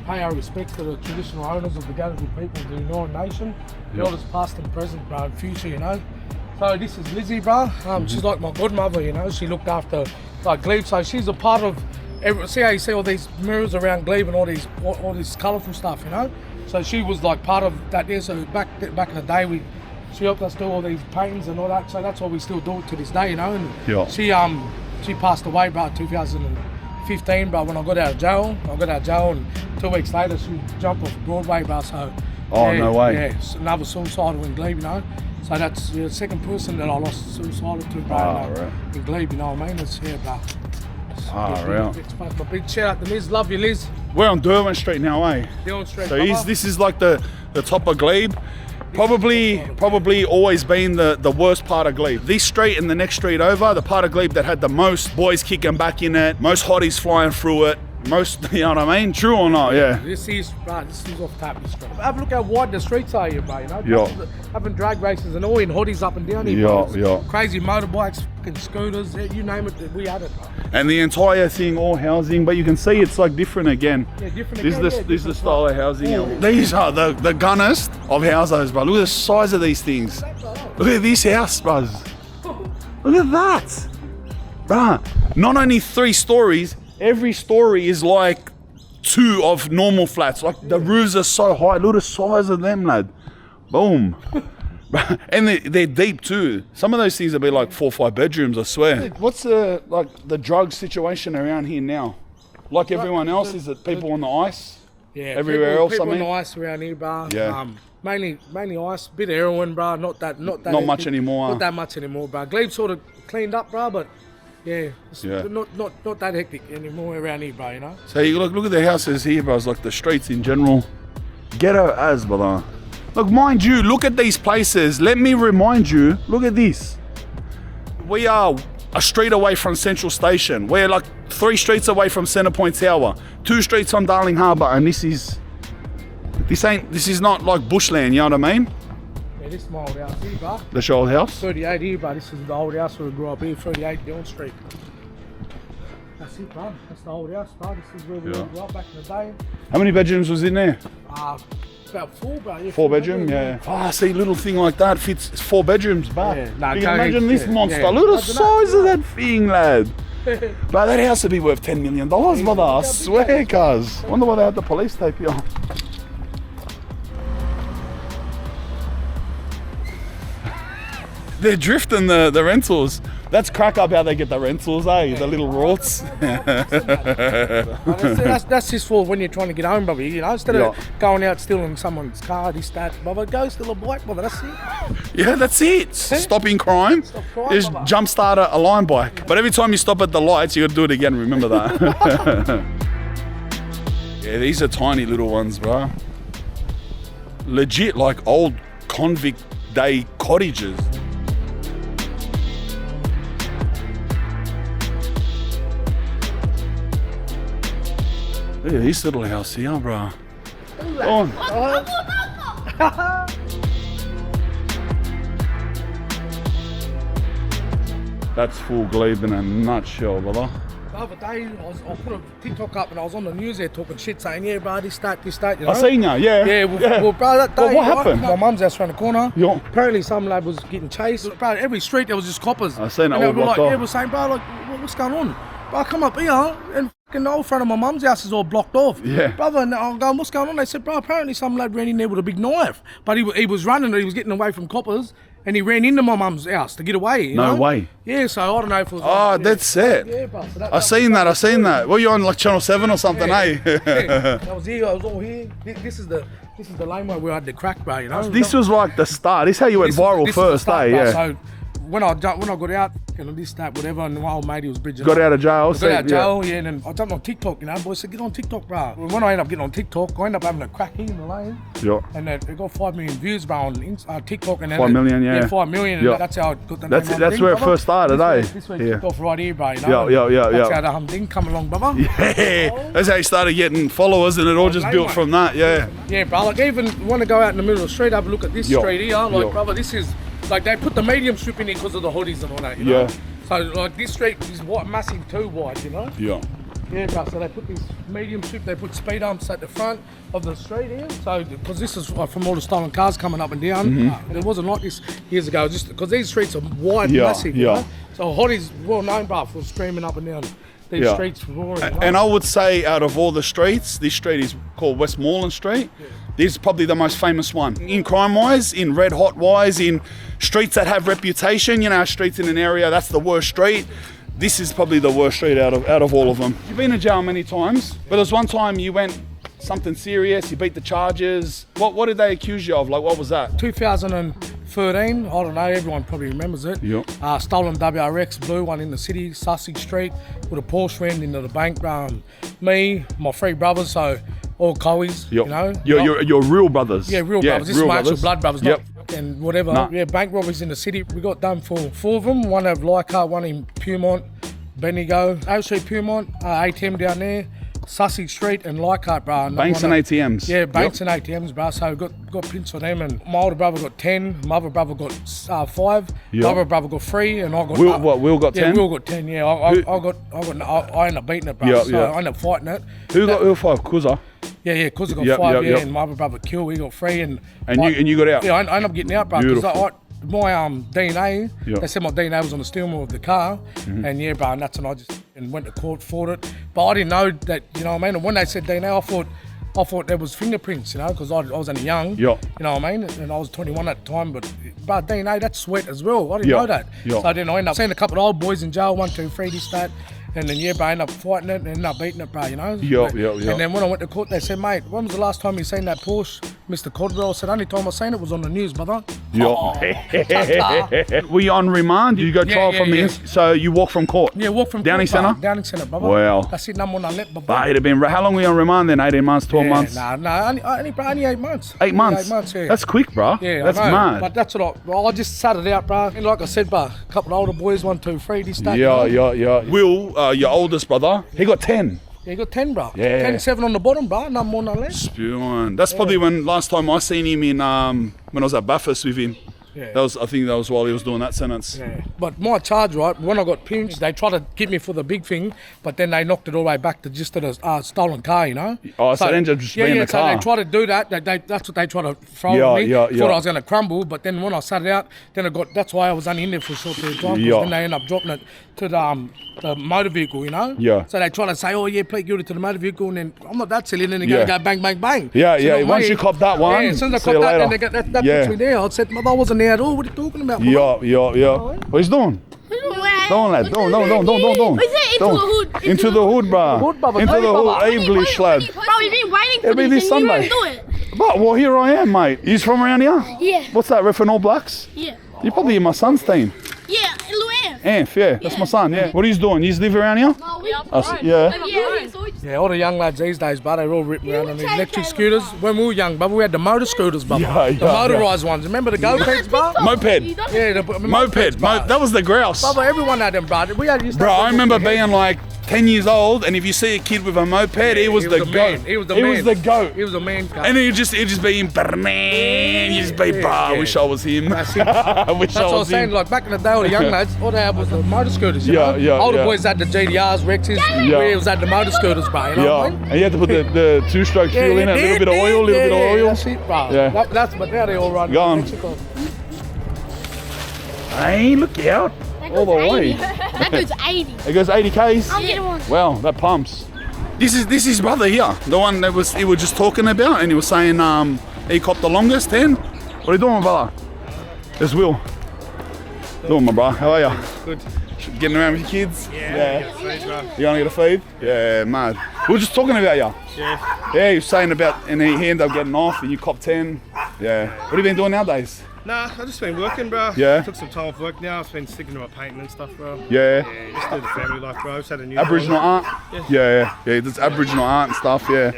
pay our respects to the traditional owners of the Gadigal people of the Eora Nation, the elders past and present, bro, and future, you know. So this is Lizzie, bro. She's like my godmother, you know. She looked after like Glebe, so she's a part of. See how you see all these murals around Glebe and all this colourful stuff, you know. So she was like part of that there. So back in the day, she helped us do all these paintings and all that. So that's why we still do it to this day, you know. And Yeah. she passed away, bro, 2015, bro. When I got out of jail, and 2 weeks later she jumped off Broadway, bro. So. Oh, no way. Yeah, it's another suicidal in Glebe, you know. So that's the second person that I lost suicidal to, bro. Right. In Glebe, you know what I mean? It's here, bro. Right. My big shout out to Liz. Love you, Liz. We're on Derwent Street now, eh? Derwent Street. So this is like the top of Glebe. Probably always been the worst part of Glebe. This street and the next street over, the part of Glebe that had the most boys kicking back in it, most hotties flying through it, most, you know what I mean? True or not? Yeah. This is off top of the street. Have a look how wide the streets are here, bro. You know, Yeah. having drag races and all in hotties up and down here. Yeah, bro. yeah. Crazy motorbikes, fucking scooters, you name it, we had it, bro. And the entire thing, all housing, but you can see it's like different again. Yeah, different This again, is yeah, the different style of housing. These are the gunnest of houses, bro. Look at the size of these things. Look at this house, bro. Look at that, bro. Not only 3 stories, every story is like 2 of normal flats. Like the roofs are so high. Look at the size of them, lad. Boom. And they're deep too. Some of those things will be like 4 or 5 bedrooms, I swear. What's the drug situation around here now? Like everyone else, is it people on the ice? Yeah, everywhere else. People I mean, on the ice around here, bro. Yeah. Mainly ice, bit of heroin, bro. Not much anymore. Not that much anymore, bro. Glebe sort of cleaned up, bro, but yeah, it's Yeah. not that hectic anymore around here, bro. You know. So you look at the houses here, bro. It's like the streets in general. Ghetto as, brother. Look, mind you, look at these places. Let me remind you, look at this. We are a street away from Central Station. We're like 3 streets away from Centrepoint Tower. 2 streets on Darling Harbour, and this is not like bushland, you know what I mean? Yeah, this is my old house here, bro. The old house? 38 here, bro. This is the old house where we grew up here, 38 Dillon Street. That's it, bro. That's the old house, bro. This is where we grew up back in the day. How many bedrooms was in there? About 4, bro. Yeah, 4 bedroom, yeah. Oh, see, little thing like that fits 4 bedrooms, but Yeah, nah, you can go imagine ahead. this Yeah, monster. yeah. Look at the size of that thing, lad. But that house would be worth $10 million, brother. I swear, cuz. Wonder why they had the police tape here. They're drifting the rentals. That's crack up how they get the rentals, eh? The little rorts. That's just for when you're trying to get home, brother. You know, instead of going out stealing someone's car, this, that, brother, go steal a bike, brother. That's it. Yeah, that's it. Stopping crime. Stop crime, Just brother. jumpstart a line bike. But every time you stop at the lights, you got to do it again. Remember that. Yeah, these are tiny little ones, bro. Legit, like old convict day cottages. Look at this little house here, bro. Go on. That's full Glebe in a nutshell, brother. The other day, I put a TikTok up and I was on the news there talking shit, saying, yeah, bro, this, that, you know? I seen ya, yeah. Yeah, well, bro, that day, Well, what happened? My mum's house around the corner. Yeah. Apparently, some lad was getting chased. Bro, every street there was just coppers. I seen it and they all were like, blocked off. yeah, we're saying, bro, like, what's going on? Bro, I come up here and fucking the whole front of my mum's house is all blocked off. Yeah. Brother, and I'm going, what's going on? They said, bro, apparently some lad ran in there with a big knife. But he was running, he was getting away from coppers. And he ran into my mum's house to get away. You No know? way. Yeah, so I don't know if it was. Oh, that's it. Yeah, bro. So I seen that. Well, you on like Channel 7 or something, eh? Yeah, I was here. I was all here. This is the lane where we had the crack, bro. You know. This was like the start. This is how you went viral this first, is the start, eh? bro. Yeah. So when I got out, you know, this, that, whatever, and my old mate, he was bridging. Got out of jail. Got out of jail, yeah, and then I jumped on TikTok, you know. Boys said, get on TikTok, bro. When I ended up getting on TikTok, I ended up having a crack in the lane. Yeah. And it got 5 million views, bro, on TikTok. And then 5 million, yeah. Yeah, 5 million, and Yeah. that's how I got the That's name it, that's Humding, where it brother. first started, eh? This way Yeah. kicked off right here, bro, you know. Yeah. That's how the Humding come along, brother. Yeah. That's how you started getting followers, and it all just lane, built mate. from that, yeah. Yeah, bro, like even want to go out in the middle of the street, have a look at this Yeah. street here. Like, Yeah. brother, this is, like, they put the medium strip in here because of the hoodies and all that, you know? Yeah. So, like, this street is massive, too wide, you know? Yeah. Yeah, bro, so they put this medium strip, they put speed humps at the front of the street here. So, because this is from all the stolen cars coming up and down. And it wasn't like this years ago, just because these streets are wide, Yeah, massive, you yeah. know? So, hotties well known, bro, for screaming up and down these Yeah. streets. Roaring, you know? And I would say out of all the streets, this street is called Westmoreland Street. This is probably the most famous one. In crime-wise, in red-hot-wise, in streets that have reputation. You know, streets in an area, that's the worst street. This is probably the worst street out of all of them. You've been in jail many times, but there's one time you went something serious, you beat the charges. What did they accuse you of? Like, what was that? 2013, I don't know, everyone probably remembers it. Yep. Stolen WRX, blue one in the city, Sussex Street, with a Porsche ran into the bank. Me, my 3 brothers, so all Coeys, you know. Your real brothers. Yeah, real brothers. This is my actual blood brothers, Yep. not and whatever. Nah. Yeah, bank robberies in the city. We got done for 4 of them. One at Leichhardt, one in Pyrmont, Bendigo, O Street, Pyrmont, ATM down there, Sussex Street and Leichhardt, bro. Banks and ATMs. Yeah, banks and ATMs, bro. So got prints for them, and my older brother got 10, my other brother got 5, Yep. my other brother got 3, and I got. Will got 10? Yeah, Will got 10. Yeah, I ended up beating it, bro. Yeah, so yeah. I ended up fighting it. Who 5? Kuza? Yeah, cause I got Yep, 5, yep. and my other brother killed. He got 3, and you got out. Yeah, I ended up getting out, bro. Because Beautiful. my DNA, Yep. they said my DNA was on the steering wheel of the car, and yeah, bro, and that's when I just went to court, fought it. But I didn't know that, you know what I mean. And when they said DNA, I thought there was fingerprints, you know, because I was only young. Yep. You know what I mean? And I was 21 at the time, but DNA, that's sweat as well. I didn't Yep. know that. Yep. So then I ended up seeing a couple of old boys in jail, 1, 2, 3, this, that. And then, yeah, bro, I ended up fighting it and ended up beating it, bro, you know? Yep. And then when I went to court, they said, mate, when was the last time you seen that Porsche, Mr. Cordwell? I said, only time I seen it was on the news, brother. Were you on remand? Did you go trial from the... So you walk from court? Yeah, walk from Downing court, bro. Centre? Downing Centre, brother. Wow. That's it, number 1 I let, brother. But it'd have been... How long were you on remand then? 18 months, 12 months? Nah, only 8 months. 8 months? 8 months, yeah. That's quick, bro. Yeah, that's I know, mad. But that's what I just sat it out, bro. And like I said, bro, a couple of older boys, 1, 2, 3, this, that. Yeah. you know? Will, your oldest brother, he got 10. Yeah, you got 10, bro. Yeah. 10, 7 on the bottom, bro. Number 1 I let. Spewing. That's probably when last time I seen him in when I was at Bathurst with him. Yeah. I think that was while he was doing that sentence. Yeah. But my charge, right, when I got pinched, they tried to get me for the big thing, but then they knocked it all the way back to just to the stolen car, you know? Oh, so it ended up just being the so car. they tried to do that. That's what they tried to throw at me. Thought I was going to crumble, but then when I sat it out, then that's why I was only in there for a short period of time, because then they ended up dropping it to the motor vehicle, you know? Yeah. So they try to say, oh, yeah, plead guilty to the motor vehicle, and then I'm not that silly, and then they're going to go bang, bang, bang. Yeah, once you cop that one, yeah, as soon as I see you cop that, later. then that puts me there. I said, I wasn't there at all. What are you talking about? Yeah. What he's doing? Don't, lad. Don't. Into the hood, bro. Into the hood, English, lad. Bro, we've been waiting for It'll be this Sunday. You won't do it. But, well, here I am, mate. He's from around here? Yeah. What's that, ref and All Blacks? Yeah. You're probably in my son's team. Yeah, Luann. Anf, yeah, that's my son, yeah. What he's doing? He's live around here? No, we Yeah, all the young lads these days, but they're all ripping around on these electric scooters. When we were young, but we had the motor scooters, but the motorised ones. Remember the go-karts, bro? Moped. Yeah, the Moped. That was the grouse. Bro, everyone had them, bro. Bro, I remember being like 10 years old, and if you see a kid with a moped, he was the goat. He was the goat. He was the man. And he'd just be in, man. You just be, bro, I wish I was him. That's it. I wish That's I what I was was saying. him. Like back in the day, all the young lads, all they had was the motor scooters. You know? Older boys had the GDRs, Rexes. We was had the motor scooters, bro. You know what I mean? And you had to put the two-stroke fuel in it, a little bit of oil, That's it, bro. Yeah. But now they all run. Go on. Hey, look out. All the way. That goes 80. It goes 80 Ks? I'll get one. Wow, that pumps. This is his brother here, the one that he was just talking about, and he was saying he copped the longest 10. What are you doing, my brother? There's Will. Doing, my bro. How are you? Good. Getting around with your kids? Yeah. You gonna get a feed? Yeah, mad. We were just talking about you. Yeah. Yeah, he was saying about, and he ended up getting off, and you copped 10. Yeah. What have you been doing nowadays? Nah, I've just been working, bro. Yeah. Took some time off work now. I've been sticking to my painting and stuff, bro. Yeah. Yeah, just do the family life, bro. Just had a new Aboriginal art? Yeah. Yeah, there's Aboriginal art and stuff, yeah.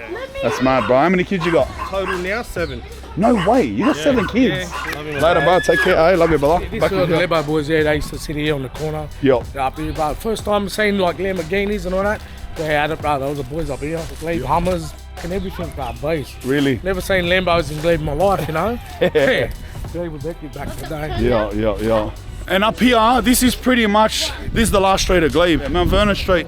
That's mad, bro. How many kids you got? Total now, 7. No way, you got 7 kids. Yeah. Love you, Later, bro. Take care. Hey, love you, brother. These Back are the with you. Glebe boys there. They used to sit here on the corner. Yep. Up here, bro. First time seeing like Lamborghinis and all that. They had it, bro. Those were the boys up here. Glebe Hummers and everything, bro. Base. Really? Never seen Lambos in Glebe in my life, you know? Yeah. Glebe was active back in the day. Yeah. And up here, this is the last street of Glebe. Mount Vernon Street.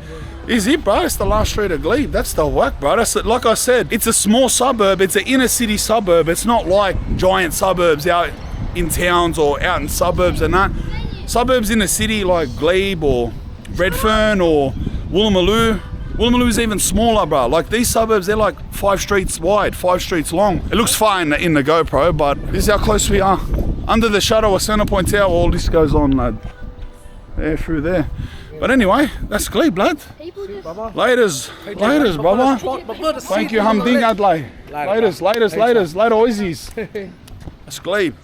Is it, bro? It's the last street of Glebe. That's the whack, bro. That's it. Like I said, it's a small suburb. It's an inner city suburb. It's not like giant suburbs out in towns or out in suburbs and that. Suburbs in the city like Glebe or Redfern or Woolloomooloo. Woolloomooloo's even smaller, bro. Like these suburbs, they're like 5 streets wide, 5 streets long. It looks fine in the GoPro, but this is how close we are. Under the shadow of Centrepoint Tower, all this goes on, lad. There, through there. But anyway, that's Glebe, lad. Laters, brother. Thank you, humding, Adlai. Laters, later, Aussies. That's Glebe.